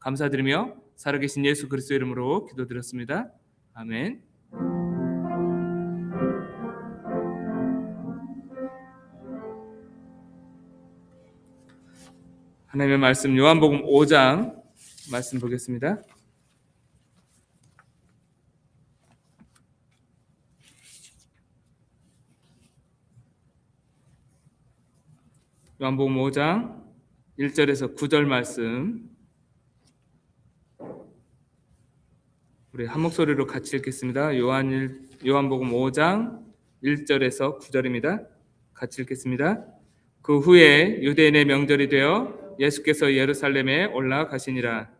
감사드리며 살아계신 예수 그리스도 이름으로 기도드렸습니다. 아멘. 하나님의 말씀 요한복음 5장 말씀 보겠습니다. 요한복음 5장 1절에서 9절 말씀 우리 한 목소리로 같이 읽겠습니다. 요한복음 5장 1절에서 9절입니다. 같이 읽겠습니다. 그 후에 유대인의 명절이 되어 예수께서 예루살렘에 올라가시니라.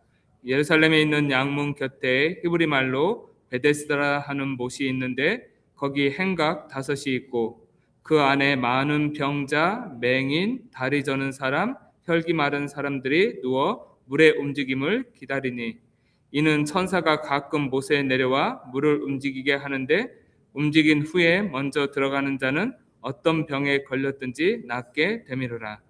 예루살렘에 있는 양문 곁에 히브리 말로 베데스다라 하는 못이 있는데 거기 행각 5이 있고 그 안에 많은 병자, 맹인, 다리 저는 사람, 혈기 마른 사람들이 누워 물의 움직임을 기다리니 이는 천사가 가끔 못에 내려와 물을 움직이게 하는데 움직인 후에 먼저 들어가는 자는 어떤 병에 걸렸든지 낫게 되미르라.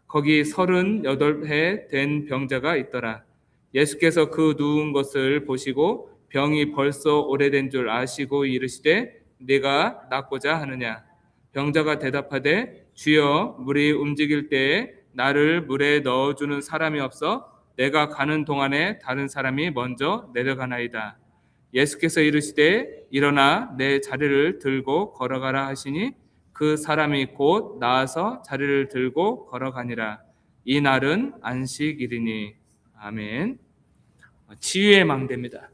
거기 38해 된 병자가 있더라. 예수께서 그 누운 것을 보시고 병이 벌써 오래된 줄 아시고 이르시되 네가 낫고자 하느냐. 병자가 대답하되 주여 물이 움직일 때에 나를 물에 넣어주는 사람이 없어 내가 가는 동안에 다른 사람이 먼저 내려가나이다. 예수께서 이르시되 일어나 내 자리를 들고 걸어가라 하시니 그 사람이 곧 나아서 자리를 들고 걸어가니라. 이 날은 안식일이니. 아멘. 치유의 망대입니다.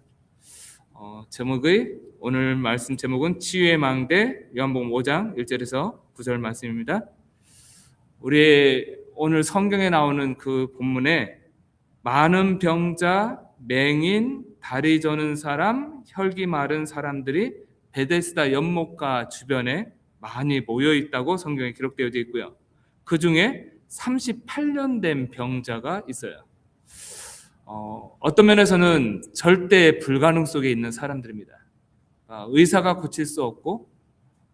오늘 말씀 제목은 치유의 망대, 요한복음 5장 1절에서 9절 말씀입니다. 우리 오늘 성경에 나오는 그 본문에 많은 병자, 맹인, 다리 저는 사람, 혈기 마른 사람들이 베데스다 연못가 주변에 많이 모여 있다고 성경에 기록되어 있고요. 그 중에 38년 된 병자가 있어요. 어떤 면에서는 절대 불가능 속에 있는 사람들입니다. 의사가 고칠 수 없고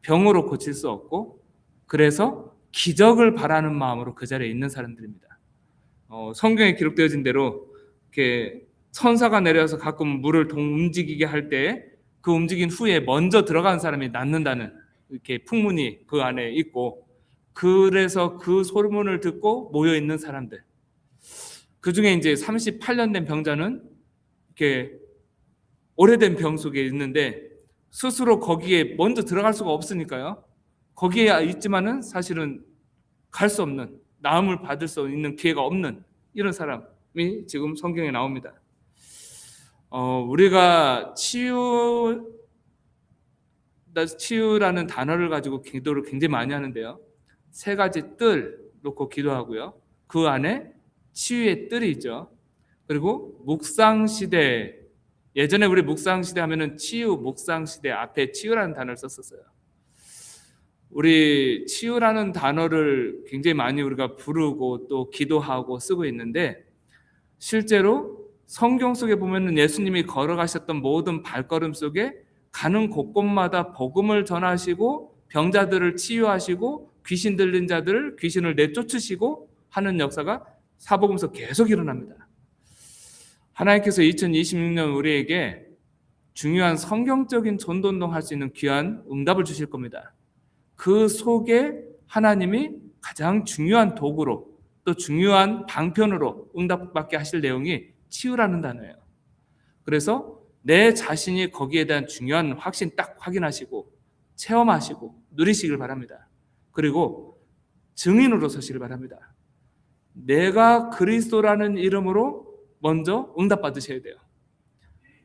병으로 고칠 수 없고 그래서 기적을 바라는 마음으로 그 자리에 있는 사람들입니다. 성경에 기록되어진 대로 이렇게 천사가 내려와서 가끔 물을 움직이게 할 때 그 움직인 후에 먼저 들어간 사람이 낫는다는 이렇게 풍문이 그 안에 있고 그래서 그 소문을 듣고 모여 있는 사람들. 그 중에 이제 38년 된 병자는 이렇게 오래된 병 속에 있는데 스스로 거기에 먼저 들어갈 수가 없으니까요. 거기에 있지만은 사실은 갈 수 없는, 나음을 받을 수 있는 기회가 없는 이런 사람이 지금 성경에 나옵니다. 우리가 치유라는 단어를 가지고 기도를 굉장히 많이 하는데요. 3가지 뜰 놓고 기도하고요. 그 안에 치유의 뜰이 있죠. 그리고 묵상시대, 예전에 우리 묵상시대 하면은 치유, 묵상시대 앞에 치유라는 단어를 썼었어요. 우리 치유라는 단어를 굉장히 많이 우리가 부르고 또 기도하고 쓰고 있는데 실제로 성경 속에 보면은 예수님이 걸어가셨던 모든 발걸음 속에 가는 곳곳마다 복음을 전하시고 병자들을 치유하시고 귀신 들린 자들을 귀신을 내쫓으시고 하는 역사가 사복음서 계속 일어납니다. 하나님께서 2026년 우리에게 중요한 성경적인 전도운동 할 수 있는 귀한 응답을 주실 겁니다. 그 속에 하나님이 가장 중요한 도구로 또 중요한 방편으로 응답받게 하실 내용이 치유라는 단어예요. 그래서 내 자신이 거기에 대한 중요한 확신 딱 확인하시고 체험하시고 누리시길 바랍니다. 그리고 증인으로 서시길 바랍니다. 내가 그리스도라는 이름으로 먼저 응답받으셔야 돼요.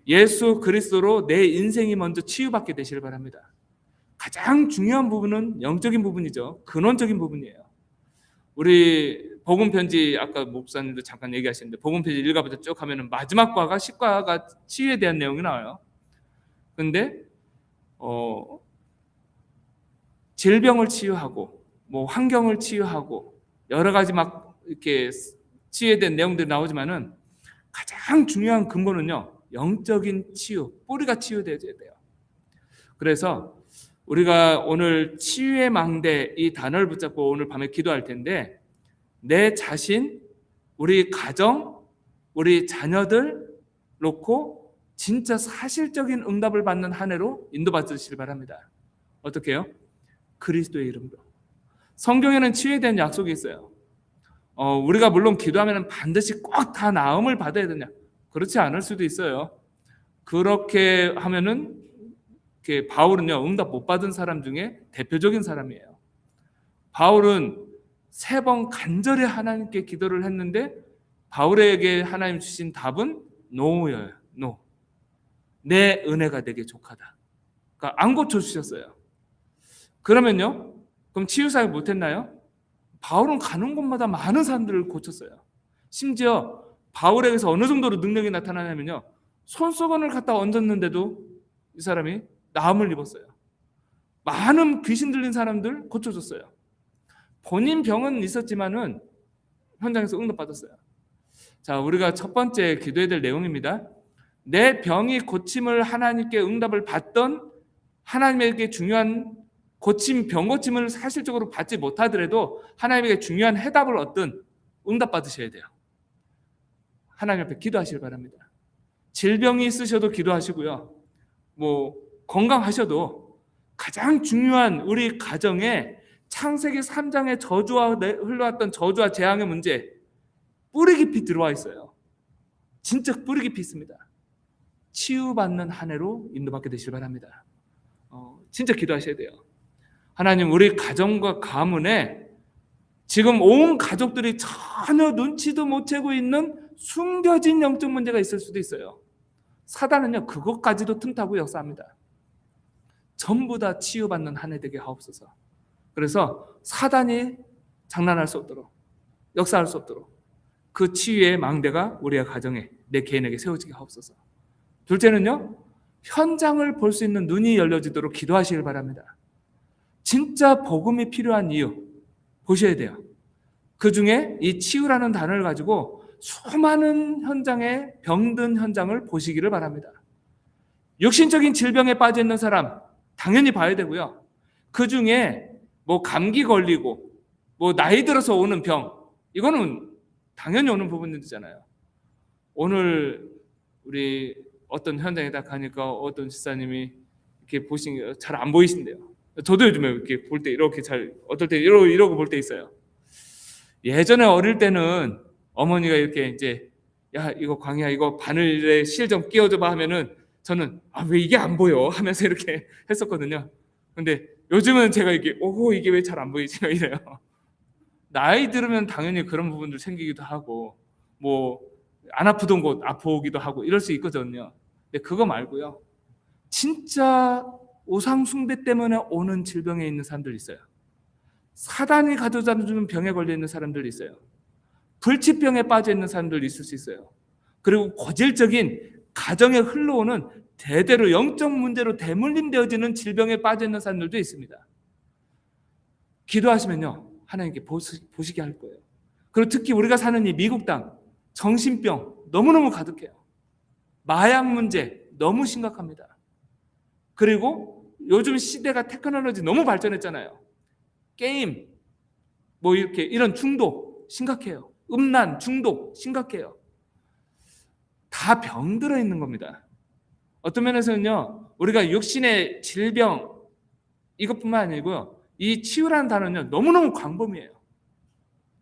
예수 그리스도로 내 인생이 먼저 치유받게 되시길 바랍니다. 가장 중요한 부분은 영적인 부분이죠. 근원적인 부분이에요. 우리 복음편지 아까 목사님도 잠깐 얘기하셨는데 복음편지 1과부터 쭉 하면은 마지막 과가 10과가 치유에 대한 내용이 나와요. 근데 질병을 치유하고 뭐 환경을 치유하고 여러 가지 막 이렇게 치유에 대한 내용들이 나오지만은 가장 중요한 근본은요. 영적인 치유, 뿌리가 치유되어야 돼요. 그래서 우리가 오늘 치유의 망대 이 단어를 붙잡고 오늘 밤에 기도할 텐데 내 자신, 우리 가정, 우리 자녀들 놓고 진짜 사실적인 응답을 받는 한 해로 인도받으시길 바랍니다. 어떻게 해요? 그리스도의 이름으로. 성경에는 치유에 대한 약속이 있어요. 우리가 물론 기도하면 반드시 꼭 다 나음을 받아야 되냐? 그렇지 않을 수도 있어요. 그렇게 하면은 바울은요, 응답 못 받은 사람 중에 대표적인 사람이에요. 바울은 3번 간절히 하나님께 기도를 했는데 바울에게 하나님 주신 답은 노예요. 노. 내 은혜가 내게 족하다. 그러니까 안 고쳐주셨어요. 그러면요, 그럼 치유사역 못했나요? 바울은 가는 곳마다 많은 사람들을 고쳤어요. 심지어 바울에게서 어느 정도로 능력이 나타나냐면요, 손수건을 갖다 얹었는데도 이 사람이 나음을 입었어요. 많은 귀신 들린 사람들 고쳐줬어요. 본인 병은 있었지만은 현장에서 응답받았어요. 자, 우리가 첫 번째 기도해야 될 내용입니다. 내 병이 고침을 하나님께 응답을 받던, 하나님에게 중요한 병 고침을 사실적으로 받지 못하더라도 하나님에게 중요한 해답을 얻든 응답 받으셔야 돼요. 하나님 앞에 기도하시길 바랍니다. 질병이 있으셔도 기도하시고요. 건강하셔도 가장 중요한 우리 가정에 창세기 3장의 저주와 흘러왔던 저주와 재앙의 문제, 뿌리 깊이 들어와 있어요. 진짜 뿌리 깊이 있습니다. 치유받는 한 해로 인도받게 되시길 바랍니다. 진짜 기도하셔야 돼요. 하나님, 우리 가정과 가문에 지금 온 가족들이 전혀 눈치도 못 채고 있는 숨겨진 영적 문제가 있을 수도 있어요. 사단은요, 그것까지도 틈타고 역사합니다. 전부 다 치유받는 한 해 되게 하옵소서. 그래서 사단이 장난할 수 없도록, 역사할 수 없도록 그 치유의 망대가 우리의 가정에, 내 개인에게 세워지게 하옵소서. 둘째는요, 현장을 볼 수 있는 눈이 열려지도록 기도하시길 바랍니다. 진짜 복음이 필요한 이유 보셔야 돼요. 그 중에 이 치유라는 단어를 가지고 수많은 현장의 병든 현장을 보시기를 바랍니다. 육신적인 질병에 빠져 있는 사람 당연히 봐야 되고요. 그 중에 감기 걸리고 나이 들어서 오는 병, 이거는 당연히 오는 부분이잖아요. 오늘 우리 어떤 현장에 딱 가니까 어떤 집사님이 이렇게 보신 게 잘 안 보이신대요. 저도 요즘에 이렇게 볼 때 이렇게 어떨 때 이러고 볼 때 있어요. 예전에 어릴 때는 어머니가 이렇게 이제, 야, 이거 광희야, 이거 바늘에 실 좀 끼워줘봐 하면은 저는 왜 이게 안 보여 하면서 이렇게 했었거든요. 근데 요즘은 제가 이게 이게 왜 잘 안 보이지 이래요. 나이 들으면 당연히 그런 부분들 생기기도 하고 안 아프던 곳 아프기도 하고 이럴 수 있거든요. 근데 그거 말고요, 진짜 우상 숭배 때문에 오는 질병에 있는 사람들 있어요. 사단이 가져다주는 병에 걸려 있는 사람들 있어요. 불치병에 빠져 있는 사람들 있을 수 있어요. 그리고 고질적인 가정에 흘러오는 대대로 영적 문제로 대물림되어지는 질병에 빠져 있는 사람들도 있습니다. 기도하시면요, 하나님께 보시게 할 거예요. 그리고 특히 우리가 사는 이 미국 땅, 정신병 너무너무 가득해요. 마약 문제 너무 심각합니다. 그리고 요즘 시대가 테크놀로지 너무 발전했잖아요. 게임, 이런 중독 심각해요. 음란, 중독 심각해요. 다 병들어 있는 겁니다. 어떤 면에서는요, 우리가 육신의 질병 이것뿐만 아니고요, 이 치유라는 단어는요, 너무너무 광범위해요.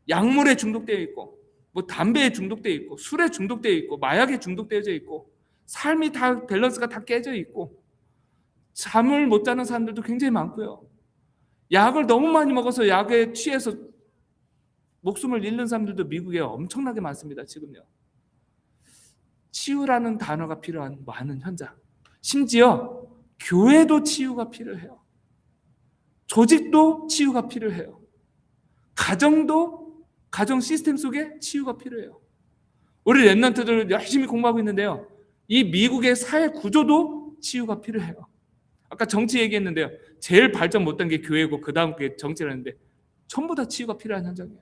약물에 중독되어 있고, 담배에 중독되어 있고, 술에 중독되어 있고, 마약에 중독되어져 있고, 삶이 다 밸런스가 다 깨져 있고, 잠을 못 자는 사람들도 굉장히 많고요. 약을 너무 많이 먹어서 약에 취해서 목숨을 잃는 사람들도 미국에 엄청나게 많습니다. 지금요. 치유라는 단어가 필요한 많은 현장. 심지어 교회도 치유가 필요해요. 조직도 치유가 필요해요. 가정 시스템 속에 치유가 필요해요. 우리 랩런트들 열심히 공부하고 있는데요, 이 미국의 사회 구조도 치유가 필요해요. 아까 정치 얘기했는데요, 제일 발전 못한 게 교회고 그 다음 게 정치라는데 전부 다 치유가 필요한 현장이에요.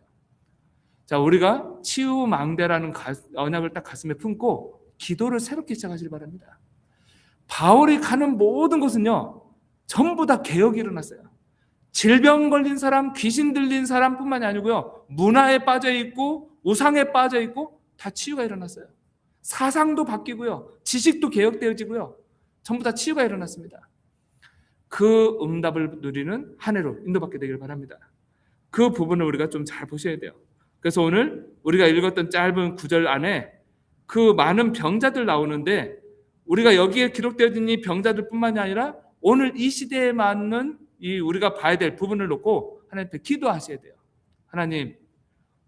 자, 우리가 치유망대라는 언약을 딱 가슴에 품고 기도를 새롭게 시작하시길 바랍니다. 바울이 가는 모든 곳은요, 전부 다 개혁이 일어났어요. 질병 걸린 사람, 귀신 들린 사람뿐만이 아니고요, 문화에 빠져 있고 우상에 빠져 있고 다 치유가 일어났어요. 사상도 바뀌고요. 지식도 개혁되어지고요. 전부 다 치유가 일어났습니다. 그 응답을 누리는 한 해로 인도받게 되길 바랍니다. 그 부분을 우리가 좀 잘 보셔야 돼요. 그래서 오늘 우리가 읽었던 짧은 구절 안에 그 많은 병자들 나오는데 우리가 여기에 기록되어진 이 병자들뿐만이 아니라 오늘 이 시대에 맞는 이 우리가 봐야 될 부분을 놓고 하나님께 기도하셔야 돼요. 하나님,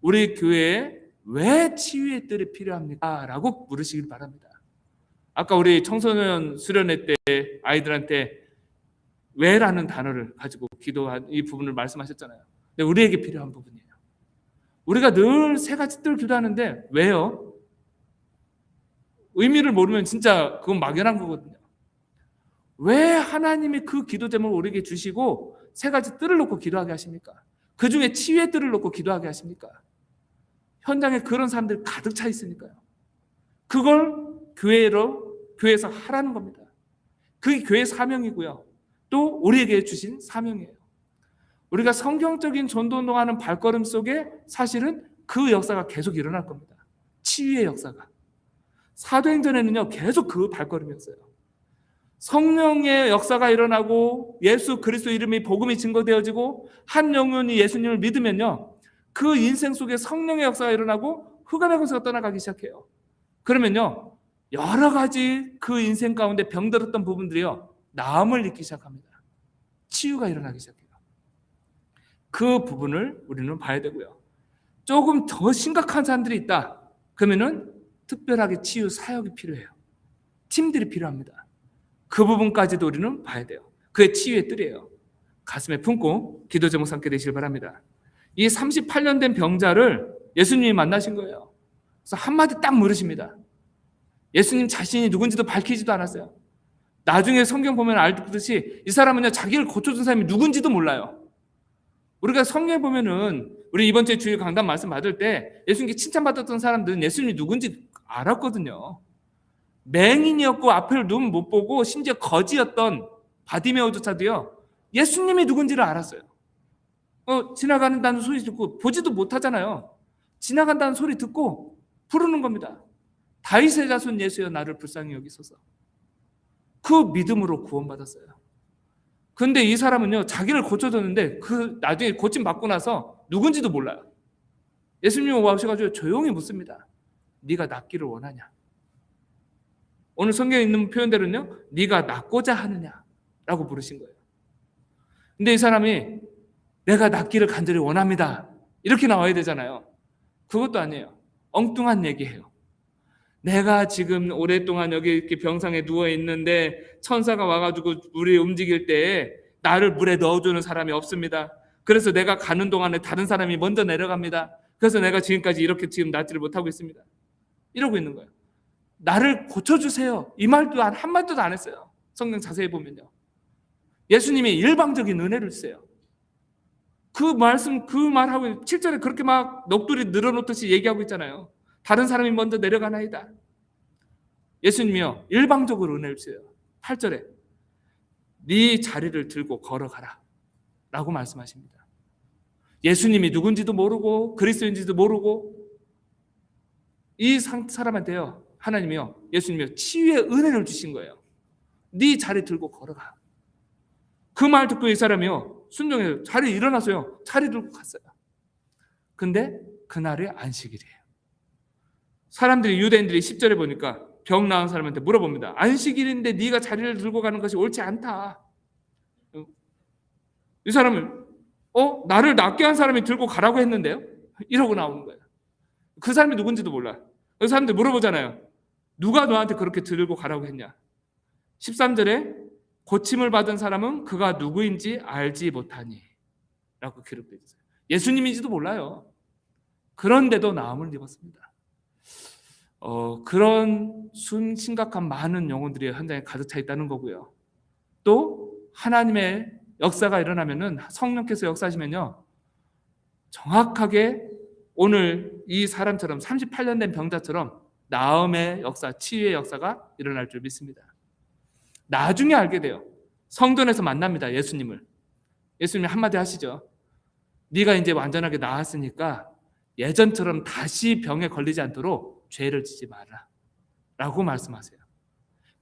우리 교회에 왜 치유의 뜰이 필요합니까? 라고 물으시길 바랍니다. 아까 우리 청소년 수련회 때 아이들한테 왜라는 단어를 가지고 기도한 이 부분을 말씀하셨잖아요. 근데 우리에게 필요한 부분이에요. 우리가 늘 세 가지 뜰 기도하는데 왜요? 의미를 모르면 진짜 그건 막연한 거거든요. 왜 하나님이 그 기도 제목을 우리에게 주시고 세 가지 뜰을 놓고 기도하게 하십니까? 그 중에 치유의 뜰을 놓고 기도하게 하십니까? 현장에 그런 사람들이 가득 차 있으니까요. 그걸 교회에서 하라는 겁니다. 그게 교회의 사명이고요. 또 우리에게 주신 사명이에요. 우리가 성경적인 전도운동하는 발걸음 속에 사실은 그 역사가 계속 일어날 겁니다. 치유의 역사가. 사도행전에는요, 계속 그 발걸음이었어요. 성령의 역사가 일어나고 예수 그리스도 이름이 복음이 증거되어지고 한 영혼이 예수님을 믿으면요, 그 인생 속에 성령의 역사가 일어나고 흑암의 권세가 떠나가기 시작해요. 그러면요, 여러 가지 그 인생 가운데 병들었던 부분들이요, 나음을 잊기 시작합니다. 치유가 일어나기 시작해요. 그 부분을 우리는 봐야 되고요. 조금 더 심각한 사람들이 있다. 그러면은 특별하게 치유 사역이 필요해요. 팀들이 필요합니다. 그 부분까지도 우리는 봐야 돼요. 그게 치유의 뜰이에요. 가슴에 품고 기도 제목 삼게 되시길 바랍니다. 이 38년 된 병자를 예수님이 만나신 거예요. 그래서 한마디 딱 물으십니다. 예수님 자신이 누군지도 밝히지도 않았어요. 나중에 성경 보면 알듯이 이 사람은요, 자기를 고쳐준 사람이 누군지도 몰라요. 우리가 성경에 보면은 우리 이번 주에 주일 강단 말씀 받을 때 예수님께 칭찬받았던 사람들은 예수님이 누군지 알았거든요. 맹인이었고 앞을 눈 못 보고 심지어 거지였던 바디메오조차도요, 예수님이 누군지를 알았어요. 지나간다는 소리 듣고, 보지도 못하잖아요. 지나간다는 소리 듣고 부르는 겁니다. 다윗의 자손 예수여 나를 불쌍히 여기소서. 그 믿음으로 구원받았어요. 근데 이 사람은요, 자기를 고쳐줬는데 그 나중에 고침 받고 나서 누군지도 몰라요. 예수님이 와셔가지고 조용히 묻습니다. 네가 낫기를 원하냐? 오늘 성경에 있는 표현대로는요, 네가 낫고자 하느냐라고 부르신 거예요. 근데 이 사람이 내가 낫기를 간절히 원합니다, 이렇게 나와야 되잖아요. 그것도 아니에요. 엉뚱한 얘기해요. 내가 지금 오랫동안 여기 이렇게 병상에 누워 있는데 천사가 와가지고 물이 움직일 때 나를 물에 넣어주는 사람이 없습니다. 그래서 내가 가는 동안에 다른 사람이 먼저 내려갑니다. 그래서 내가 지금까지 이렇게 지금 낫지를 못하고 있습니다. 이러고 있는 거예요. 나를 고쳐주세요, 이 말도 한마디도 안 했어요. 성경 자세히 보면요, 예수님이 일방적인 은혜를 주세요. 그 말하고 7절에 그렇게 막 넋두리 늘어놓듯이 얘기하고 있잖아요. 다른 사람이 먼저 내려가나이다. 예수님이요, 일방적으로 은혜를 주세요. 8절에 네 자리를 들고 걸어가라 라고 말씀하십니다. 예수님이 누군지도 모르고 그리스도인지도 모르고 이 사람한테요, 하나님이요, 예수님이요, 치유의 은혜를 주신 거예요. 네 자리 들고 걸어가. 그 말 듣고 이 사람이요, 순종해서 자리 일어나서요, 자리 들고 갔어요. 근데 그날이 안식일이에요. 사람들이, 유대인들이 10절에 보니까 병 나은 사람한테 물어봅니다. 안식일인데 네가 자리를 들고 가는 것이 옳지 않다. 이 사람은 나를 낫게 한 사람이 들고 가라고 했는데요, 이러고 나오는 거예요. 그 사람이 누군지도 몰라. 그 사람들 물어보잖아요. 누가 너한테 그렇게 들고 가라고 했냐? 13절에 고침을 받은 사람은 그가 누구인지 알지 못하니 라고 기록되어 있어요. 예수님인지도 몰라요. 그런데도 나음을 입었습니다. 그런 심각한 많은 영혼들이 현장에 가득 차 있다는 거고요. 또 하나님의 역사가 일어나면은, 성령께서 역사하시면요, 정확하게 오늘 이 사람처럼 38년 된 병자처럼 나음의 역사, 치유의 역사가 일어날 줄 믿습니다. 나중에 알게 돼요. 성전에서 만납니다, 예수님을. 예수님이 한마디 하시죠. 네가 이제 완전하게 나았으니까 예전처럼 다시 병에 걸리지 않도록 죄를 지지 마라. 라고 말씀하세요.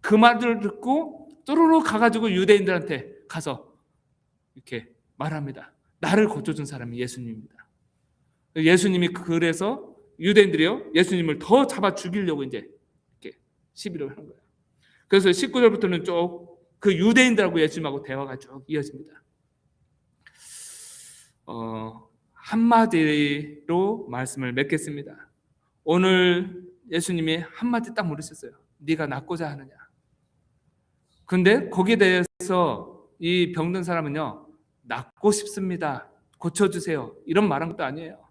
그 말을 듣고 또르르 가가지고 유대인들한테 가서 이렇게 말합니다. 나를 고쳐준 사람이 예수님입니다. 예수님이 그래서 유대인들이요 예수님을 더 잡아 죽이려고 이제 이렇게 시비를 하는 거예요. 그래서 19절부터는 쭉 그 유대인들하고 예수님하고 대화가 쭉 이어집니다. 한마디로 말씀을 맺겠습니다. 오늘 예수님이 한마디 딱 물으셨어요. 네가 낫고자 하느냐? 근데 거기에 대해서 이 병든 사람은요 낫고 싶습니다. 고쳐주세요. 이런 말한 것도 아니에요.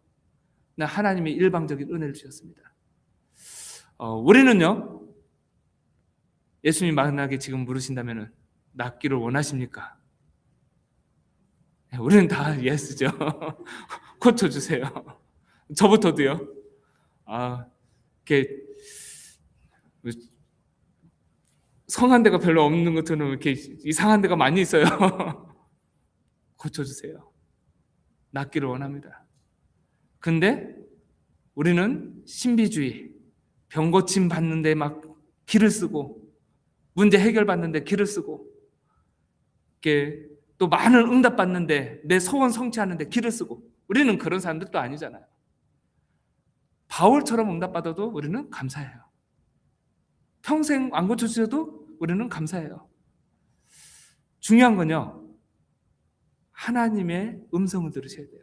하나님이 일방적인 은혜를 주셨습니다. 우리는요 예수님 만약에 지금 물으신다면 낫기를 원하십니까? 우리는 다 예스죠. 고쳐주세요. 저부터도요. 이렇게 성한 데가 별로 없는 것처럼 이렇게 이상한 데가 많이 있어요. 고쳐주세요. 낫기를 원합니다. 근데 우리는 신비주의, 병 고침 받는데 막 기를 쓰고 문제 해결 받는데 기를 쓰고 이렇게 또 많은 응답 받는데 내 소원 성취하는데 기를 쓰고 우리는 그런 사람들도 아니잖아요. 바울처럼 응답 받아도 우리는 감사해요. 평생 안 고쳐주셔도 우리는 감사해요. 중요한 건요 하나님의 음성을 들으셔야 돼요.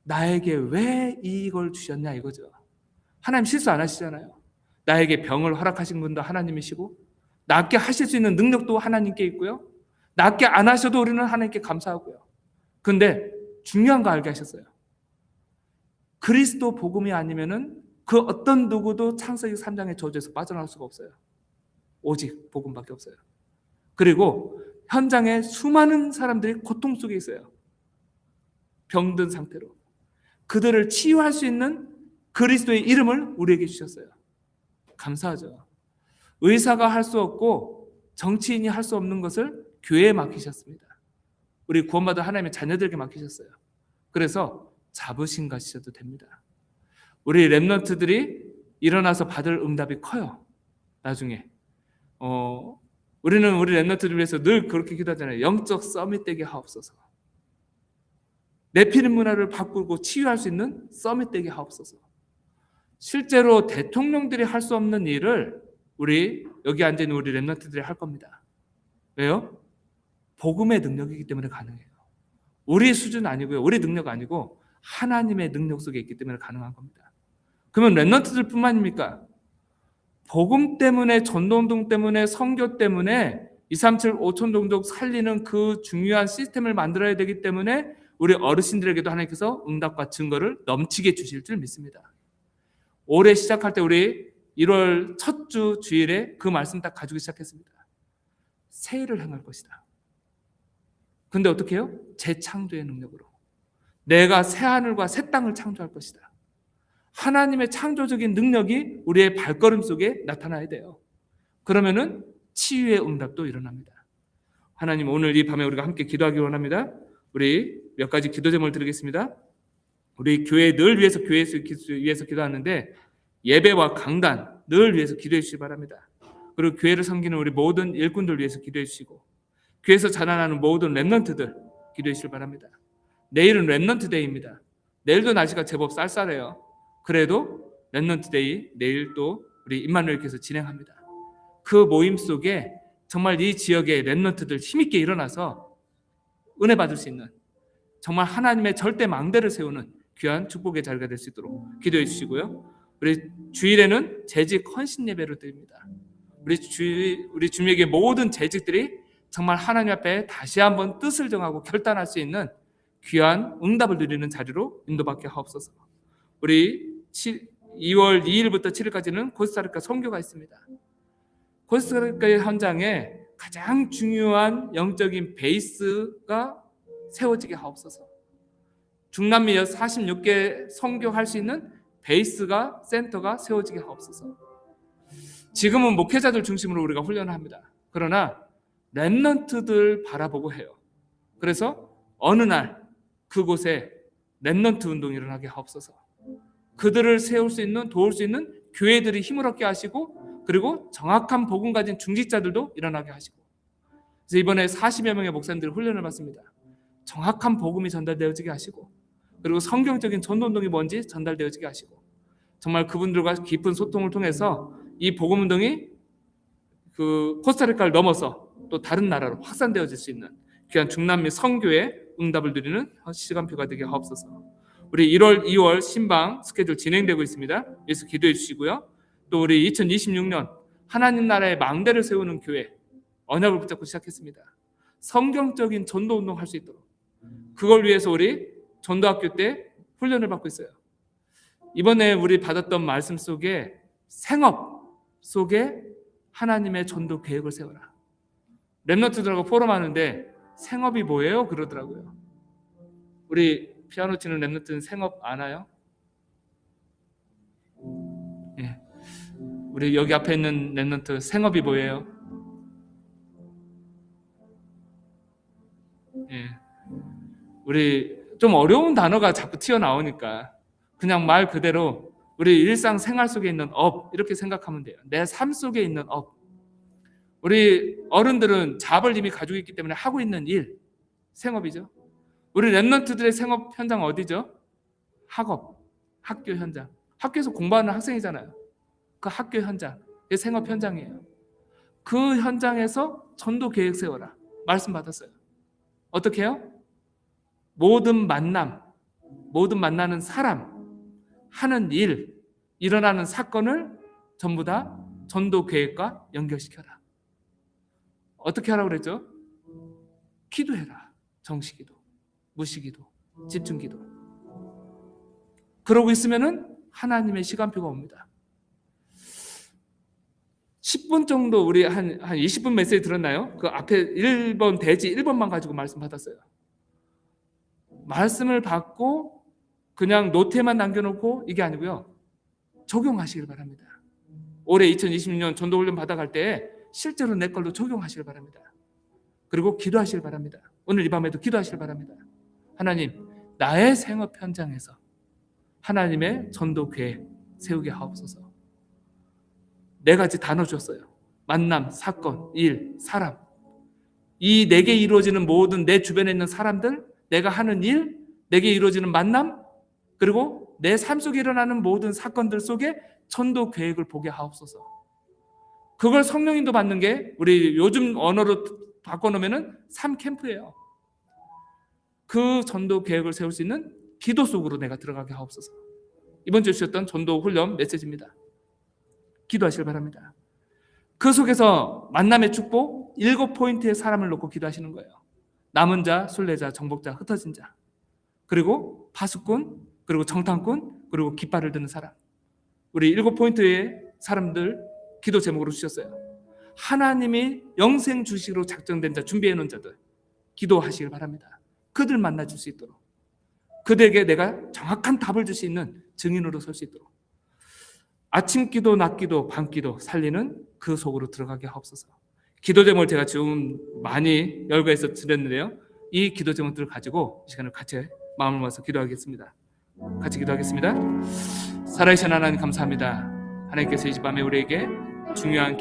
나에게 왜 이걸 주셨냐 이거죠. 하나님 실수 안 하시잖아요. 나에게 병을 허락하신 분도 하나님이시고 낫게 하실 수 있는 능력도 하나님께 있고요. 낫게 안 하셔도 우리는 하나님께 감사하고요. 근데 중요한 거 알게 하셨어요. 그리스도 복음이 아니면은 그 어떤 누구도 창세기 3장의 저주에서 빠져나올 수가 없어요. 오직 복음밖에 없어요. 그리고 현장에 수많은 사람들이 고통 속에 있어요. 병든 상태로. 그들을 치유할 수 있는 그리스도의 이름을 우리에게 주셨어요. 감사하죠. 의사가 할 수 없고 정치인이 할 수 없는 것을 교회에 맡기셨습니다. 우리 구원받은 하나님의 자녀들에게 맡기셨어요. 그래서 자부심 가지셔도 됩니다. 우리 렘넌트들이 일어나서 받을 응답이 커요. 나중에 우리는 우리 렘넌트들 위해서 늘 그렇게 기도하잖아요. 영적 서밋 되게 하옵소서. 내피는 문화를 바꾸고 치유할 수 있는 서밋 되게 하옵소서. 실제로 대통령들이 할 수 없는 일을 우리 여기 앉아있는 우리 렘넌트들이 할 겁니다. 왜요? 복음의 능력이기 때문에 가능해요. 우리 수준 아니고요. 우리 능력 아니고 하나님의 능력 속에 있기 때문에 가능한 겁니다. 그러면 렘넌트들 뿐만입니까? 복음 때문에, 전도운동 때문에, 선교 때문에 237 5천 종족 살리는 그 중요한 시스템을 만들어야 되기 때문에 우리 어르신들에게도 하나님께서 응답과 증거를 넘치게 주실 줄 믿습니다. 올해 시작할 때 우리 1월 첫 주 주일에 그 말씀 딱 가지고 시작했습니다. 새 일을 행할 것이다. 근데 어떻게 해요? 재창조의 능력으로. 내가 새 하늘과 새 땅을 창조할 것이다. 하나님의 창조적인 능력이 우리의 발걸음 속에 나타나야 돼요. 그러면은 치유의 응답도 일어납니다. 하나님 오늘 이 밤에 우리가 함께 기도하기 원합니다. 우리 몇 가지 기도 제목을 드리겠습니다. 우리 교회 늘 위해서 위해서 기도하는데 예배와 강단 늘 위해서 기도해 주시기 바랍니다. 그리고 교회를 섬기는 우리 모든 일꾼들 위해서 기도해 주시고 교회에서 자라나는 모든 렘넌트들 기도해 주시기 바랍니다. 내일은 렘넌트 데이입니다. 내일도 날씨가 제법 쌀쌀해요. 그래도 렘넌트 데이 내일 또 우리 임마누엘께서 진행합니다. 그 모임 속에 정말 이 지역의 렘넌트들 힘있게 일어나서 은혜 받을 수 있는 정말 하나님의 절대 망대를 세우는 귀한 축복의 자리가 될 수 있도록 기도해 주시고요. 우리 주일에는 재직 헌신 예배를 드립니다. 우리 주님에게 모든 재직들이 정말 하나님 앞에 다시 한번 뜻을 정하고 결단할 수 있는 귀한 응답을 누리는 자리로 인도받게 하옵소서. 우리 2월 2일부터 7일까지는 코스타리카 선교가 있습니다. 코스타리카의 현장에 가장 중요한 영적인 베이스가 세워지게 하옵소서. 중남미 46개 선교할 수 있는 베이스가 센터가 세워지게 하옵소서. 지금은 목회자들 중심으로 우리가 훈련을 합니다. 그러나 렘넌트들 바라보고 해요. 그래서 어느 날 그곳에 렘넌트 운동이 일어나게 하옵소서. 그들을 세울 수 있는 도울 수 있는 교회들이 힘을 얻게 하시고 그리고 정확한 복음 가진 중직자들도 일어나게 하시고, 그래서 이번에 40여 명의 목사님들이 훈련을 받습니다. 정확한 복음이 전달되어지게 하시고, 그리고 성경적인 전도운동이 뭔지 전달되어지게 하시고, 정말 그분들과 깊은 소통을 통해서 이 복음운동이 그 코스타리카를 넘어서 또 다른 나라로 확산되어질 수 있는 귀한 중남미 선교의 응답을 드리는 시간표가 되게 하옵소서. 우리 1월, 2월 신방 스케줄 진행되고 있습니다. 여기서 기도해 주시고요. 또 우리 2026년 하나님 나라의 망대를 세우는 교회 언약을 붙잡고 시작했습니다. 성경적인 전도운동 할 수 있도록, 그걸 위해서 우리 전도학교 때 훈련을 받고 있어요. 이번에 우리 받았던 말씀 속에 생업 속에 하나님의 전도 계획을 세워라. 랩런트들하고 포럼하는데 생업이 뭐예요? 그러더라고요. 우리 피아노 치는 랩런트는 생업 아나요? 예. 우리 여기 앞에 있는 랩런트 생업이 뭐예요? 예. 우리 좀 어려운 단어가 자꾸 튀어나오니까 그냥 말 그대로 우리 일상생활 속에 있는 업, 이렇게 생각하면 돼요. 내 삶 속에 있는 업. 우리 어른들은 잡을 이미 가지고 있기 때문에 하고 있는 일, 생업이죠. 우리 랩런트들의 생업 현장 어디죠? 학업, 학교 현장. 학교에서 공부하는 학생이잖아요. 그 학교 현장, 이 생업 현장이에요. 그 현장에서 전도 계획 세워라. 말씀 받았어요. 어떻게 해요? 모든 만남, 모든 만나는 사람, 하는 일, 일어나는 사건을 전부 다 전도 계획과 연결시켜라. 어떻게 하라고 그랬죠? 기도해라. 정시기도, 무시기도, 집중기도. 그러고 있으면은 하나님의 시간표가 옵니다. 10분 정도 우리 한 20분 메시지 들었나요? 그 앞에 1번 대지 1번만 가지고 말씀 받았어요. 말씀을 받고 그냥 노트에만 남겨놓고 이게 아니고요. 적용하시길 바랍니다. 올해 2026년 전도훈련 받아갈 때 실제로 내 걸로 적용하시길 바랍니다. 그리고 기도하시길 바랍니다. 오늘 이 밤에도 기도하시길 바랍니다. 하나님, 나의 생업 현장에서 하나님의 전도 계획 세우게 하옵소서. 네 가지 단어 줬어요. 만남, 사건, 일, 사람. 이 네 개 이루어지는 모든 내 주변에 있는 사람들, 내가 하는 일, 내게 이루어지는 만남, 그리고 내 삶 속에 일어나는 모든 사건들 속에 전도 계획을 보게 하옵소서. 그걸 성령님도 받는 게 우리 요즘 언어로 바꿔놓으면 삶 캠프예요. 그 전도 계획을 세울 수 있는 기도 속으로 내가 들어가게 하옵소서. 이번 주에 주셨던 전도 훈련 메시지입니다. 기도하시길 바랍니다. 그 속에서 만남의 축복 7포인트의 사람을 놓고 기도하시는 거예요. 남은 자, 순례자, 정복자, 흩어진 자, 그리고 파수꾼, 그리고 정탐꾼, 그리고 깃발을 드는 사람. 우리 7포인트의 사람들 기도 제목으로 주셨어요. 하나님이 영생 주시기로 작정된 자, 준비해 놓은 자들 기도하시길 바랍니다. 그들 만나줄 수 있도록, 그들에게 내가 정확한 답을 줄 수 있는 증인으로 설 수 있도록, 아침 기도, 낮 기도, 밤 기도 살리는 그 속으로 들어가게 하옵소서. 기도 제목을 제가 지금 많이 열거해서 드렸는데요. 이 기도 제목들을 가지고 이 시간을 같이 마음을 모아서 기도하겠습니다. 같이 기도하겠습니다. 살아계신 하나님 감사합니다. 하나님께서 이 밤에 우리에게 중요한 기도